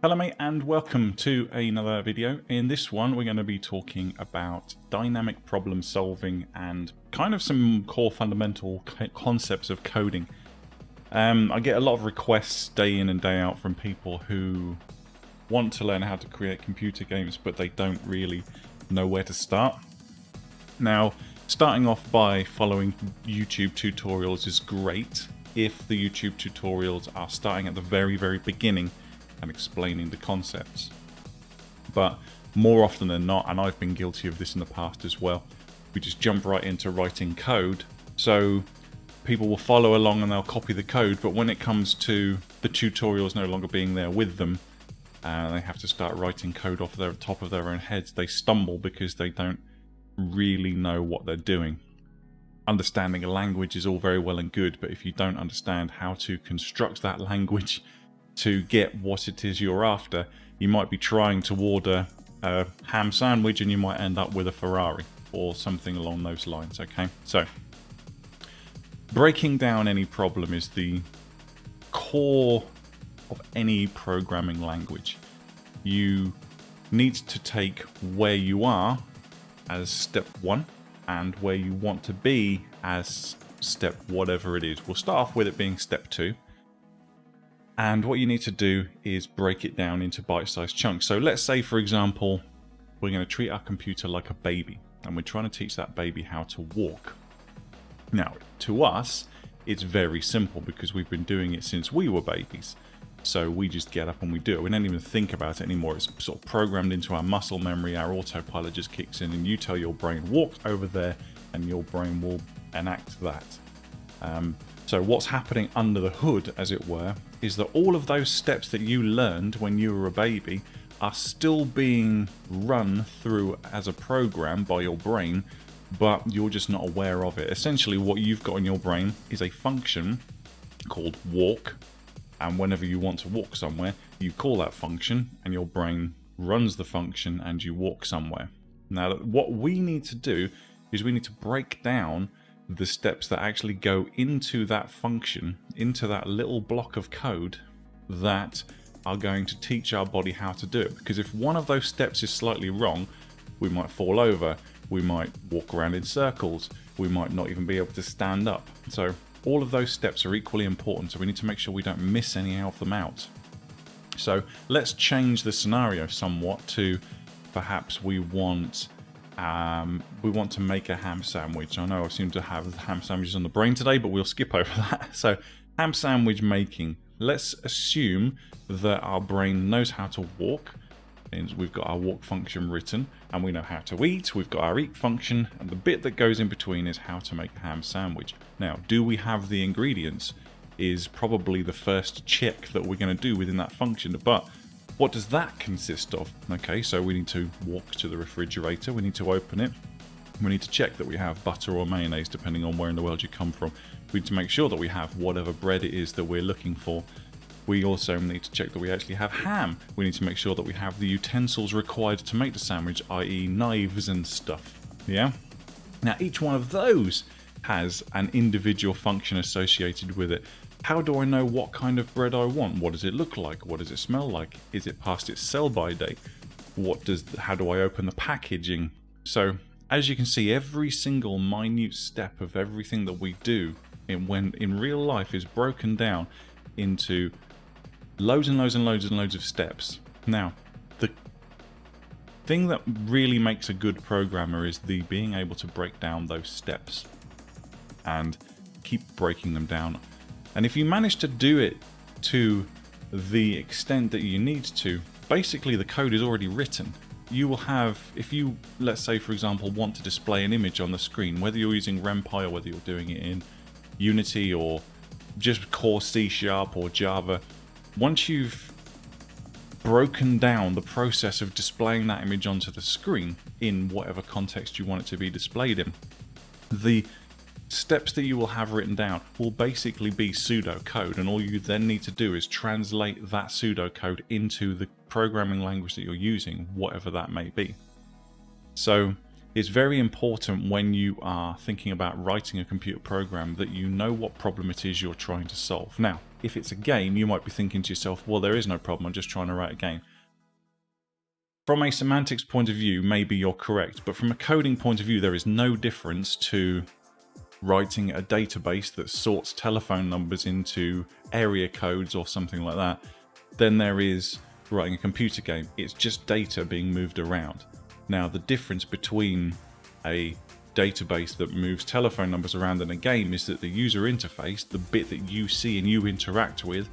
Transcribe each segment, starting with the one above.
Hello mate, and welcome to another video. In this one we're going to be talking about dynamic problem solving and kind of some core fundamental concepts of coding. I get a lot of requests day in and day out from people who want to learn how to create computer games, but they don't really know where to start. Now, starting off by following YouTube tutorials is great if the YouTube tutorials are starting at the very beginning and explaining the concepts. But more often than not, and I've been guilty of this in the past as well, we just jump right into writing code. So people will follow along and they'll copy the code, but when it comes to the tutorials no longer being there with them, they have to start writing code off the top of their own heads. They stumble because they don't really know what they're doing. Understanding a language is all very well and good, but if you don't understand how to construct that language to get what it is you're after, you might be trying to order a ham sandwich and you might end up with a Ferrari or something along those lines. Okay, so breaking down any problem is the core of any programming language. You need to take where you are as step one and where you want to be as step whatever it is. We'll start off with it being step two. And what you need to do is break it down into bite-sized chunks. So let's say, for example, we're going to treat our computer like a baby, and we're trying to teach that baby how to walk. Now, to us, it's very simple because we've been doing it since we were babies. So we just get up and we do it. We don't even think about it anymore. It's sort of programmed into our muscle memory. Our autopilot just kicks in and you tell your brain, walk over there, and your brain will enact that. So what's happening under the hood, as it were, is that all of those steps that you learned when you were a baby are still being run through as a program by your brain, but you're just not aware of it. Essentially, what you've got in your brain is a function called walk, and whenever you want to walk somewhere, you call that function, and your brain runs the function, and you walk somewhere. Now, what we need to do is we need to break down the steps that actually go into that function, into that little block of code that are going to teach our body how to do it. Because if one of those steps is slightly wrong, we might fall over, we might walk around in circles, we might not even be able to stand up. So all of those steps are equally important, so we need to make sure we don't miss any of them out. So let's change the scenario somewhat to perhaps we want to make a ham sandwich. I know I seem to have ham sandwiches on the brain today, but we'll skip over that. So ham sandwich making. Let's assume that our brain knows how to walk. And we've got our walk function written, and we know how to eat. We've got our eat function, and the bit that goes in between is how to make a ham sandwich. Now, do we have the ingredients? Is probably the first check that we're going to do within that function. But what does that consist of? Okay, so we need to walk to the refrigerator, we need to open it, we need to check that we have butter or mayonnaise depending on where in the world you come from. We need to make sure that we have whatever bread it is that we're looking for. We also need to check that we actually have ham. We need to make sure that we have the utensils required to make the sandwich, i.e. knives and stuff. Yeah? Now each one of those has an individual function associated with it. How do I know what kind of bread I want? What does it look like? What does it smell like? Is it past its sell-by date? How do I open the packaging? So, as you can see, every single minute step of everything that we do in real life is broken down into loads and loads and loads and loads of steps. Now, the thing that really makes a good programmer is the being able to break down those steps and keep breaking them down. And if you manage to do it to the extent that you need to, basically the code is already written. You will have, if you, let's say for example, want to display an image on the screen, whether you're using ren'py or whether you're doing it in Unity or just core C# or Java, once you've broken down the process of displaying that image onto the screen in whatever context you want it to be displayed in, the steps that you will have written down will basically be pseudocode, and all you then need to do is translate that pseudocode into the programming language that you're using, whatever that may be. So it's very important when you are thinking about writing a computer program that you know what problem it is you're trying to solve. Now, if it's a game, you might be thinking to yourself, well, there is no problem, I'm just trying to write a game. From a semantics point of view, maybe you're correct, but from a coding point of view, there is no difference to writing a database that sorts telephone numbers into area codes or something like that than there is writing a computer game. It's just data being moved around. Now, the difference between a database that moves telephone numbers around in a game is that the user interface, the bit that you see and you interact with,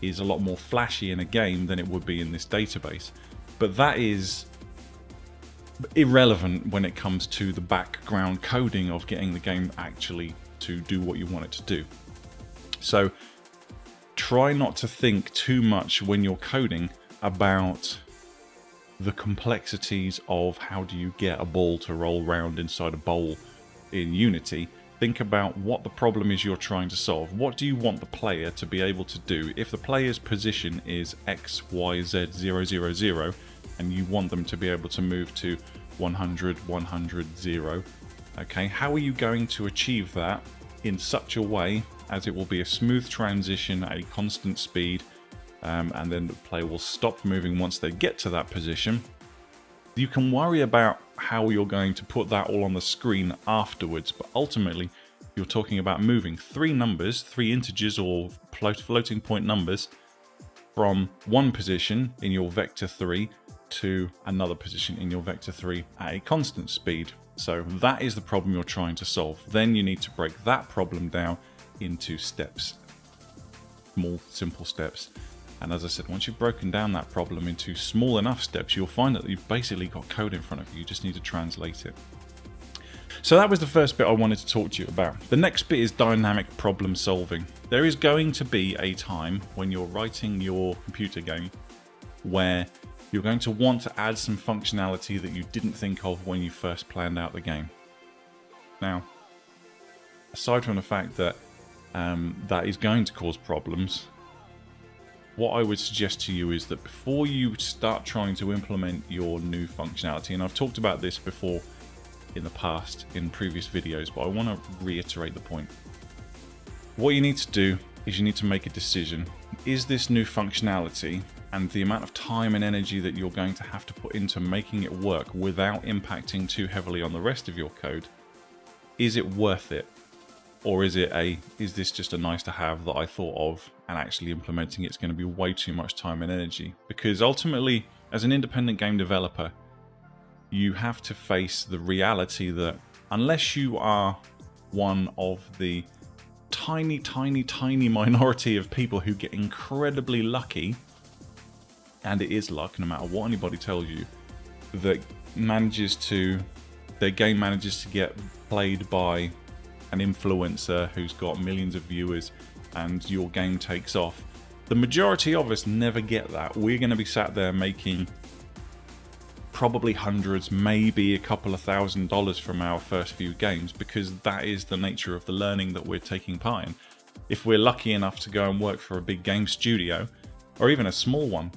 is a lot more flashy in a game than it would be in this database. But that is irrelevant when it comes to the background coding of getting the game actually to do what you want it to do. So try not to think too much when you're coding about the complexities of how do you get a ball to roll around inside a bowl in Unity. Think about what the problem is you're trying to solve. What do you want the player to be able to do? If the player's position is X, Y, Z, 0, 0, 0, and you want them to be able to move to 100, 100, 0, okay, how are you going to achieve that in such a way as it will be a smooth transition at a constant speed, and then the player will stop moving once they get to that position? You can worry about how you're going to put that all on the screen afterwards, but ultimately you're talking about moving three numbers, three integers or floating point numbers, from one position in your vector 3 to another position in your vector 3 at a constant speed. So that is the problem you're trying to solve. Then you need to break that problem down into steps, small, simple steps. And as I said, once you've broken down that problem into small enough steps, you'll find that you've basically got code in front of you. You just need to translate it. So that was the first bit I wanted to talk to you about. The next bit is dynamic problem solving. There is going to be a time when you're writing your computer game where you're going to want to add some functionality that you didn't think of when you first planned out the game. Now, aside from the fact that that is going to cause problems, what I would suggest to you is that before you start trying to implement your new functionality, and I've talked about this before in the past in previous videos, but I want to reiterate the point. What you need to do is you need to make a decision. Is this new functionality and the amount of time and energy that you're going to have to put into making it work without impacting too heavily on the rest of your code, is it worth it? Or is this just a nice to have that I thought of, and actually implementing it's going to be way too much time and energy? Because ultimately, as an independent game developer, you have to face the reality that unless you are one of the tiny, tiny, tiny minority of people who get incredibly lucky, and it is luck no matter what anybody tells you, that their game manages to get played by an influencer who's got millions of viewers and your game takes off. The majority of us never get that. We're going to be sat there making probably hundreds, maybe a couple of $1,000s from our first few games, because that is the nature of the learning that we're taking part in. If we're lucky enough to go and work for a big game studio, or even a small one,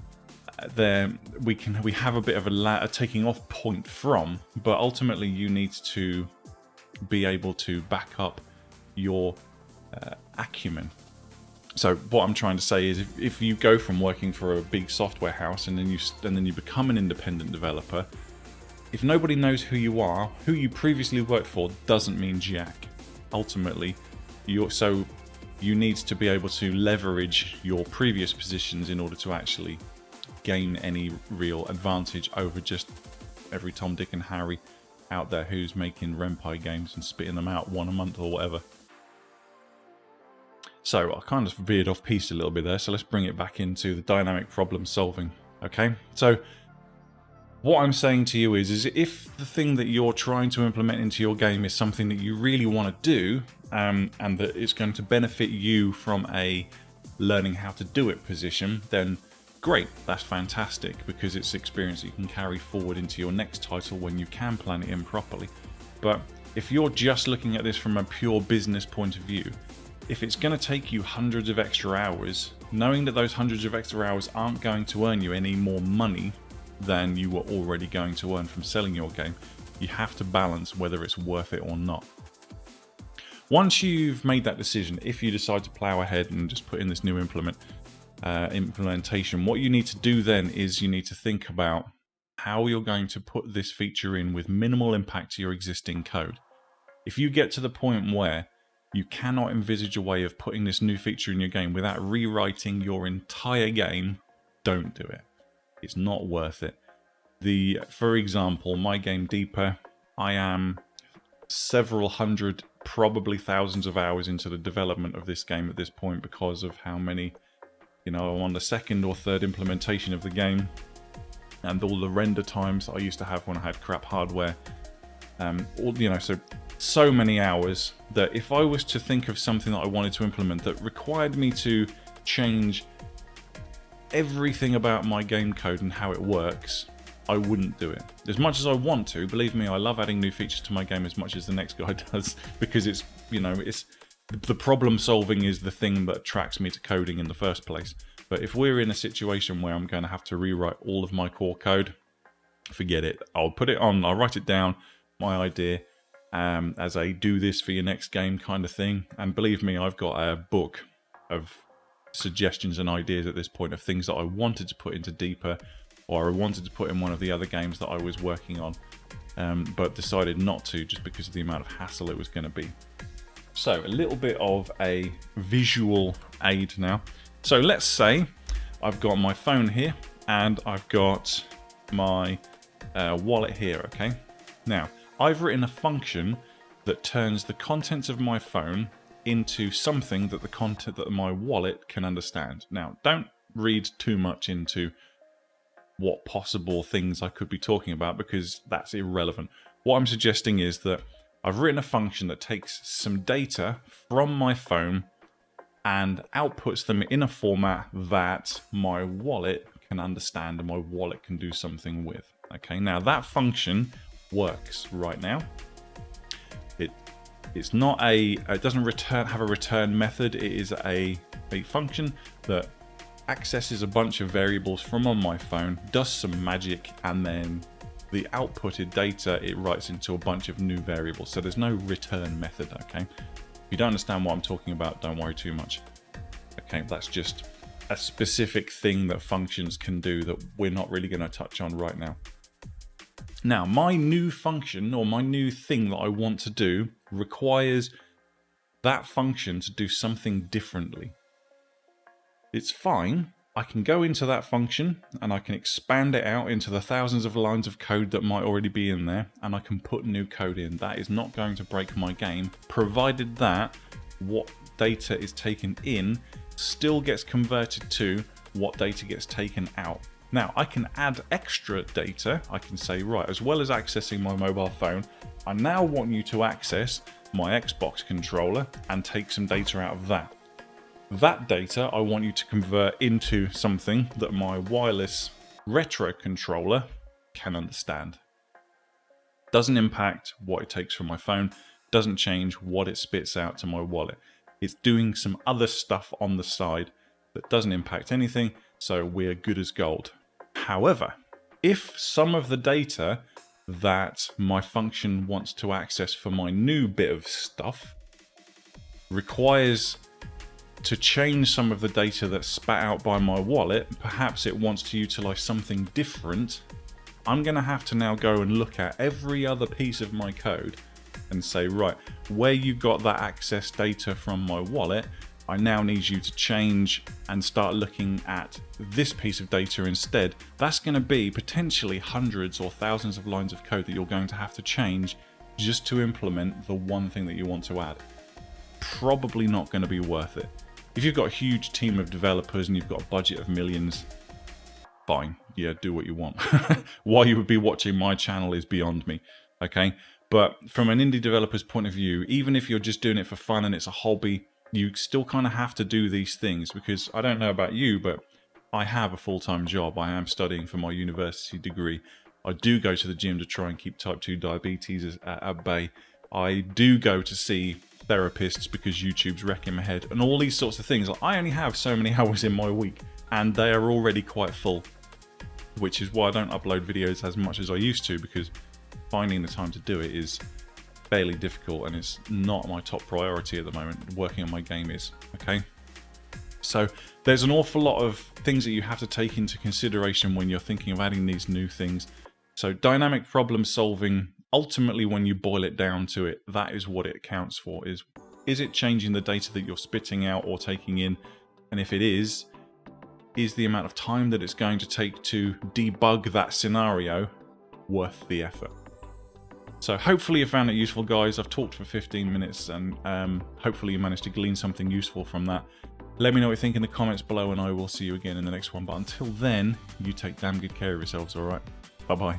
then we have a bit of a taking off point from, but ultimately you need to be able to back up your acumen. So what I'm trying to say is, if you go from working for a big software house and then you become an independent developer, if nobody knows who you are, who you previously worked for doesn't mean jack. Ultimately, you need to be able to leverage your previous positions in order to actually gain any real advantage over just every Tom, Dick and Harry out there who's making ren'py games and spitting them out one a month or whatever. So I kind of veered off piece a little bit there, so let's bring it back into the dynamic problem solving. Okay, so what I'm saying to you is if the thing that you're trying to implement into your game is something that you really want to do, and that it's going to benefit you from a learning how to do it position, then great, that's fantastic, because it's experience that you can carry forward into your next title when you can plan it in properly. But if you're just looking at this from a pure business point of view, if it's going to take you hundreds of extra hours, knowing that those hundreds of extra hours aren't going to earn you any more money than you were already going to earn from selling your game, you have to balance whether it's worth it or not. once you've made that decision, if you decide to plow ahead and just put in this new implementation, what you need to do then is you need to think about how you're going to put this feature in with minimal impact to your existing code. If you get to the point where you cannot envisage a way of putting this new feature in your game without rewriting your entire game, don't do it. It's not worth it. For example, my game Deeper, I am several hundred, probably thousands of hours into the development of this game at this point because of how many, I'm on the second or third implementation of the game, and all the render times I used to have when I had crap hardware. So many hours that if I was to think of something that I wanted to implement that required me to change everything about my game code and how it works, I wouldn't do it. As much as I want to, believe me, I love adding new features to my game as much as the next guy does, because it's the problem solving is the thing that attracts me to coding in the first place. But if we're in a situation where I'm going to have to rewrite all of my core code, forget it. I'll put it on, I'll write it down, my idea, as a do this for your next game kind of thing. And believe me, I've got a book of suggestions and ideas at this point of things that I wanted to put into Deeper, or I wanted to put in one of the other games that I was working on, but decided not to just because of the amount of hassle it was going to be. So a little bit of a visual aid now. So let's say I've got my phone here and I've got my wallet here, okay? Now, I've written a function that turns the contents of my phone into something that the content that my wallet can understand. Now, don't read too much into what possible things I could be talking about, because that's irrelevant. What I'm suggesting is that I've written a function that takes some data from my phone and outputs them in a format that my wallet can understand and my wallet can do something with. Okay, now that function works right now. It doesn't have a return method. It is a function that accesses a bunch of variables from on my phone, does some magic, and then the outputted data it writes into a bunch of new variables. So there's no return method, okay? If you don't understand what I'm talking about, don't worry too much. Okay, that's just a specific thing that functions can do that we're not really going to touch on right now. Now, my new function, or my new thing that I want to do, requires that function to do something differently. It's fine. I can go into that function and I can expand it out into the thousands of lines of code that might already be in there, and I can put new code in. That is not going to break my game, provided that what data is taken in still gets converted to what data gets taken out. Now, I can add extra data. I can say, right, as well as accessing my mobile phone, I now want you to access my Xbox controller and take some data out of that. That data I want you to convert into something that my wireless retro controller can understand. Doesn't impact what it takes from my phone, doesn't change what it spits out to my wallet. It's doing some other stuff on the side that doesn't impact anything, so we're good as gold. However, if some of the data that my function wants to access for my new bit of stuff requires to change some of the data that's spat out by my wallet, perhaps it wants to utilize something different, I'm going to have to now go and look at every other piece of my code and say, right, where you got that access data from my wallet, I now need you to change and start looking at this piece of data instead. That's going to be potentially hundreds or thousands of lines of code that you're going to have to change just to implement the one thing that you want to add. Probably not going to be worth it. If you've got a huge team of developers and you've got a budget of millions, fine, yeah, do what you want. Why you would be watching my channel is beyond me, okay? But from an indie developer's point of view, even if you're just doing it for fun and it's a hobby, you still kind of have to do these things, because I don't know about you, but I have a full-time job. I am studying for my university degree. I do go to the gym to try and keep type 2 diabetes at bay. I do go to see therapists because YouTube's wrecking my head and all these sorts of things. I only have so many hours in my week and they are already quite full, which is why I don't upload videos as much as I used to, because finding the time to do it is fairly difficult, and it's not my top priority at the moment. Working on my game is, okay? So there's an awful lot of things that you have to take into consideration when you're thinking of adding these new things. So dynamic problem solving, ultimately when you boil it down to it, that is what it accounts for. Is it changing the data that you're spitting out or taking in? And if it is the amount of time that it's going to take to debug that scenario worth the effort? So hopefully you found it useful, guys. I've talked for 15 minutes, and hopefully you managed to glean something useful from that. Let me know what you think in the comments below, and I will see you again in the next one. But until then, you take damn good care of yourselves, alright? Bye-bye.